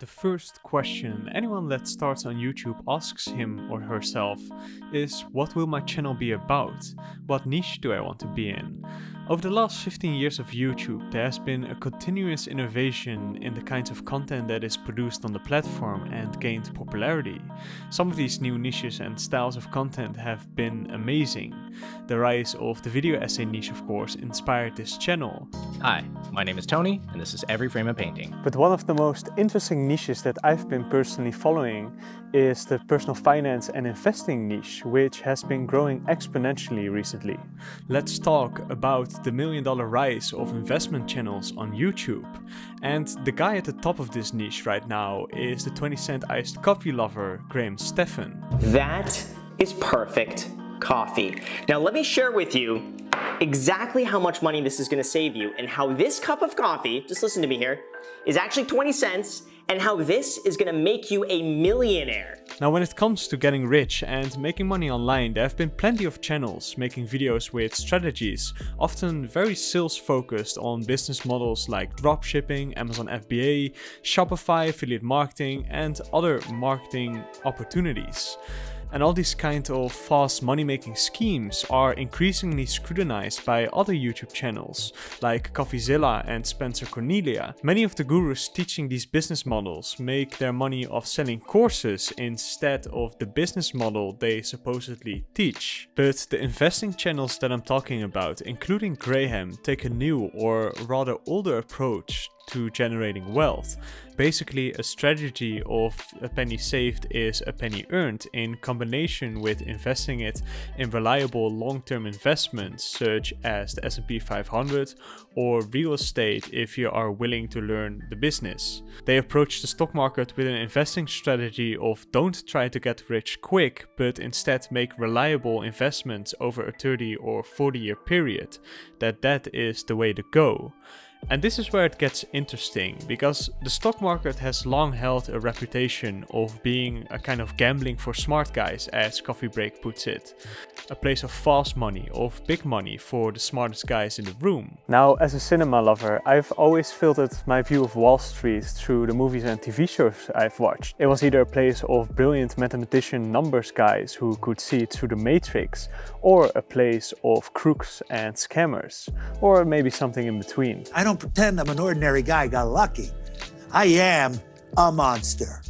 The first question anyone that starts on YouTube asks him or herself is, what will my channel be about? What niche do I want to be in? Over the last 15 years of YouTube, there has been a continuous innovation in the kinds of content that is produced on the platform and gained popularity. Some of these new niches and styles of content have been amazing. The rise of the video essay niche, of course, inspired this channel. Hi, my name is Tony, and this is Every Frame of Painting. But one of the most interesting niches that I've been personally following is the personal finance and investing niche, which has been growing exponentially recently. Let's talk about the $1 million rise of investment channels on YouTube. And the guy at the top of this niche right now is the 20-cent iced coffee lover, Stephan. That is perfect coffee. Now let me share with you exactly how much money this is going to save you and how this cup of coffee, just listen to me here, is actually 20 cents and how this is going to make you a millionaire. Now when it comes to getting rich and making money online, there have been plenty of channels making videos with strategies, often very sales focused on business models like dropshipping, Amazon FBA, Shopify, affiliate marketing and other marketing opportunities. And all these kind of fast money-making schemes are increasingly scrutinized by other YouTube channels like CoffeeZilla and Spencer Cornelia. Many of the gurus teaching these business models make their money off selling courses instead of the business model they supposedly teach. But the investing channels that I'm talking about, including Graham, take a new or rather older approach to generating wealth. Basically, a strategy of a penny saved is a penny earned in combination with investing it in reliable long-term investments such as the S&P 500 or real estate if you are willing to learn the business. They approach the stock market with an investing strategy of don't try to get rich quick, but instead make reliable investments over a 30 or 40-year period. That is the way to go. And this is where it gets interesting, because the stock market has long held a reputation of being a kind of gambling for smart guys, as Coffee Break puts it. A place of fast money, of big money for the smartest guys in the room. Now, as a cinema lover, I've always filtered my view of Wall Street through the movies and TV shows I've watched. It was either a place of brilliant mathematician numbers guys who could see through the matrix, or a place of crooks and scammers, or maybe something in between. I don't pretend I'm an ordinary guy got lucky. I am a monster.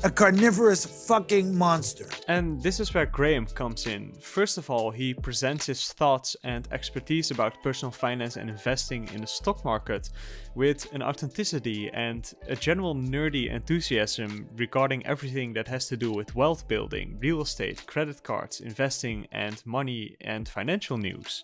A carnivorous fucking monster. And this is where Graham comes in. First of all, he presents his thoughts and expertise about personal finance and investing in the stock market with an authenticity and a general nerdy enthusiasm regarding everything that has to do with wealth building, real estate, credit cards, investing, and money and financial news.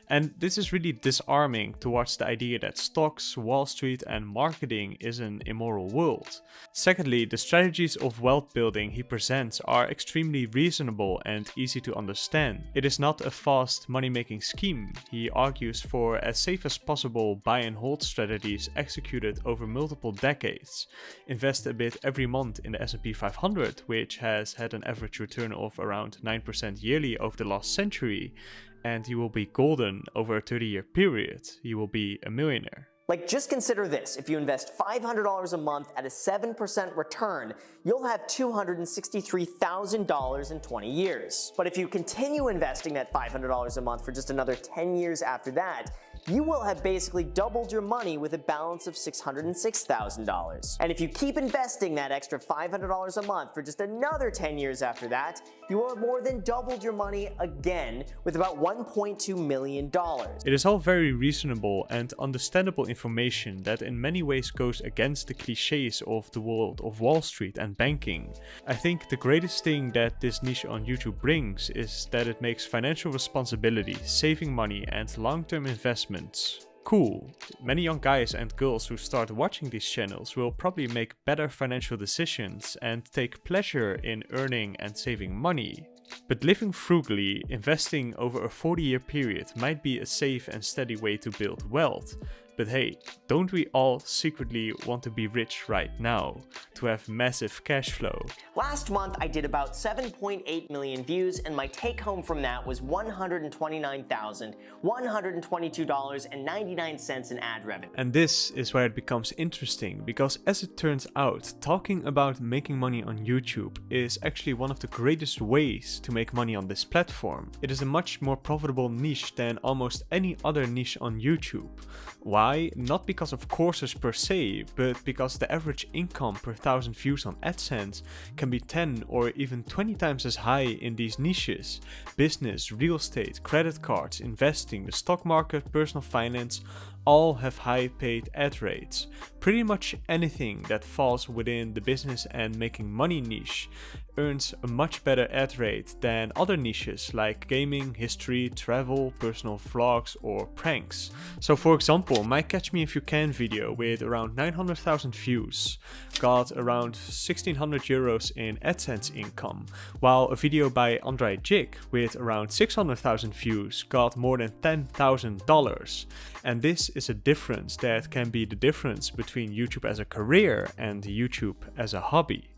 And this is really disarming towards the idea that stocks, Wall Street and marketing is an immoral world. Secondly, the strategies of wealth building he presents are extremely reasonable and easy to understand. It is not a fast money-making scheme. He argues for as safe as possible buy and hold strategies executed over multiple decades. Invest a bit every month in the S&P 500, which has had an average return of around 9% yearly over the last century. And you will be golden over a 30-year period. You will be a millionaire. Like, just consider this. If you invest $500 a month at a 7% return, you'll have $263,000 in 20 years. But if you continue investing that $500 a month for just another 10 years after that, you will have basically doubled your money with a balance of $606,000. And if you keep investing that extra $500 a month for just another 10 years after that, you will have more than doubled your money again with about $1.2 million. It is all very reasonable and understandable information that in many ways goes against the cliches of the world of Wall Street and banking. I think the greatest thing that this niche on YouTube brings is that it makes financial responsibility, saving money and long-term investments cool. Many young guys and girls who start watching these channels will probably make better financial decisions and take pleasure in earning and saving money. But living frugally, investing over a 40-year period might be a safe and steady way to build wealth. But hey, don't we all secretly want to be rich right now, to have massive cash flow? Last month, I did about 7.8 million views, and my take home from that was $129,122.99 in ad revenue. And this is where it becomes interesting, because as it turns out, talking about making money on YouTube is actually one of the greatest ways to make money on this platform. It is a much more profitable niche than almost any other niche on YouTube. Why? Not because of courses per se, but because the average income per 1,000 views on AdSense can be 10 or even 20 times as high in these niches. Business, real estate, credit cards, investing, the stock market, personal finance, all have high paid ad rates. Pretty much anything that falls within the business and making money niche earns a much better ad rate than other niches like gaming, history, travel, personal vlogs or pranks. So for example, my Catch Me If You Can video with around 900,000 views got around 1,600 euros in AdSense income, while a video by Andrei Jig with around 600,000 views got more than $10,000. And this is a difference that can be the difference between YouTube as a career and YouTube as a hobby.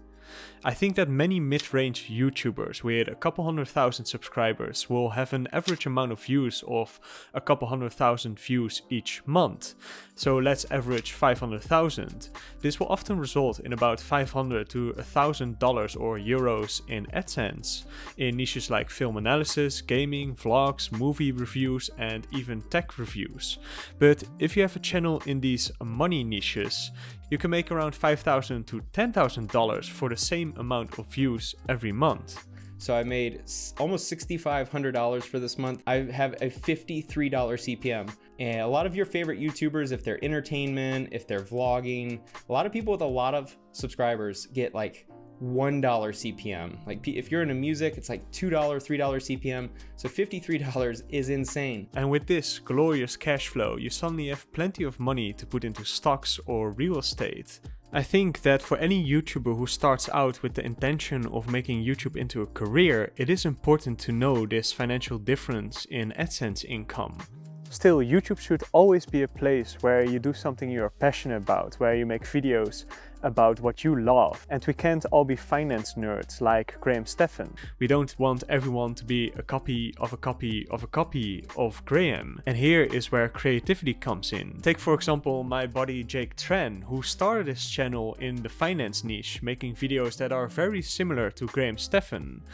I think that many mid-range YouTubers with a couple 100,000 subscribers will have an average amount of views of a couple 100,000 views each month. So let's average 500,000. This will often result in about $500 to $1,000 or euros in AdSense in niches like film analysis, gaming, vlogs, movie reviews and even tech reviews. But if you have a channel in these money niches, you can make around $5,000 to $10,000 for the same amount of views every month. So I made almost $6,500 for this month. I have a $53 CPM. And a lot of your favorite YouTubers, if they're entertainment, if they're vlogging, a lot of people with a lot of subscribers get like $1 CPM. Like if you're into music, it's like $2, $3 CPM. So $53 is insane. And with this glorious cash flow, you suddenly have plenty of money to put into stocks or real estate. I think that for any YouTuber who starts out with the intention of making YouTube into a career, it is important to know this financial difference in AdSense income. Still, YouTube should always be a place where you do something you're passionate about, where you make videos about what you love. And we can't all be finance nerds like Stephan. We don't want everyone to be a copy of a copy of a copy of Graham. And here is where creativity comes in. Take for example my buddy Jake Tran, who started his channel in the finance niche, making videos that are very similar to Stephan.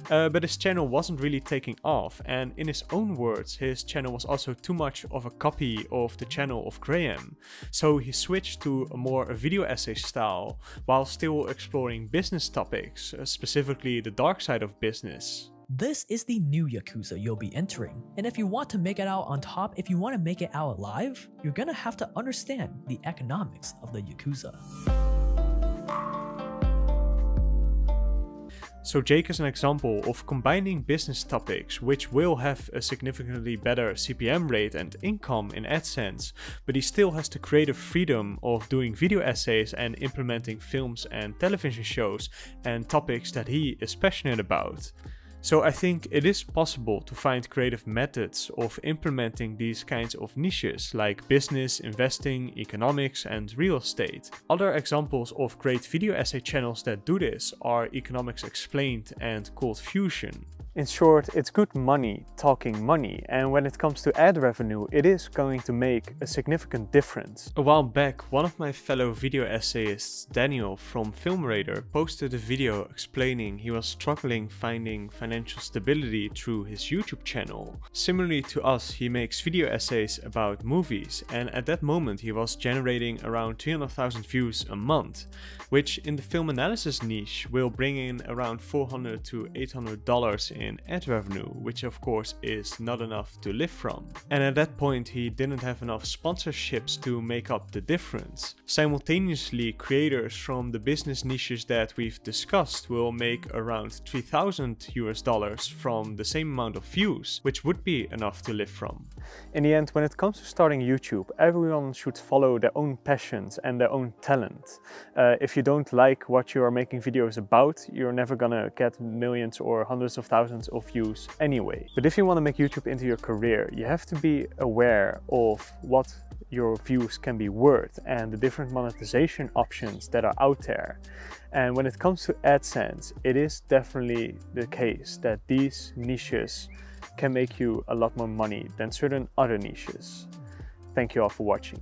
But his channel wasn't really taking off, and in his own words, his channel was also too much of a copy of the channel of Graham. So he switched to a video essay style while still exploring business topics, specifically the dark side of business. This is the new Yakuza you'll be entering, and if you want to make it out on top, if you want to make it out alive, you're gonna have to understand the economics of the Yakuza. So Jake is an example of combining business topics which will have a significantly better CPM rate and income in AdSense, but he still has the creative freedom of doing video essays and implementing films and television shows and topics that he is passionate about. So I think it is possible to find creative methods of implementing these kinds of niches like business, investing, economics and real estate. Other examples of great video essay channels that do this are Economics Explained and Cold Fusion. In short, it's good money talking money, and when it comes to ad revenue, it is going to make a significant difference. A while back, one of my fellow video essayists, Daniel from Film Radar, posted a video explaining he was struggling finding financial stability through his YouTube channel. Similarly to us, he makes video essays about movies, and at that moment he was generating around 300,000 views a month, which in the film analysis niche will bring in around $400 to $800 in ad revenue, which of course is not enough to live from. And at that point he didn't have enough sponsorships to make up the difference. Simultaneously, creators from the business niches that we've discussed will make around $3,000 from the same amount of views, which would be enough to live from. In the end, when it comes to starting YouTube, everyone should follow their own passions and their own talent. If you don't like what you are making videos about, you're never gonna get millions or hundreds of thousands thousands of views anyway. But if you want to make YouTube into your career, you have to be aware of what your views can be worth and the different monetization options that are out there. And when it comes to AdSense, it is definitely the case that these niches can make you a lot more money than certain other niches. Thank you all for watching.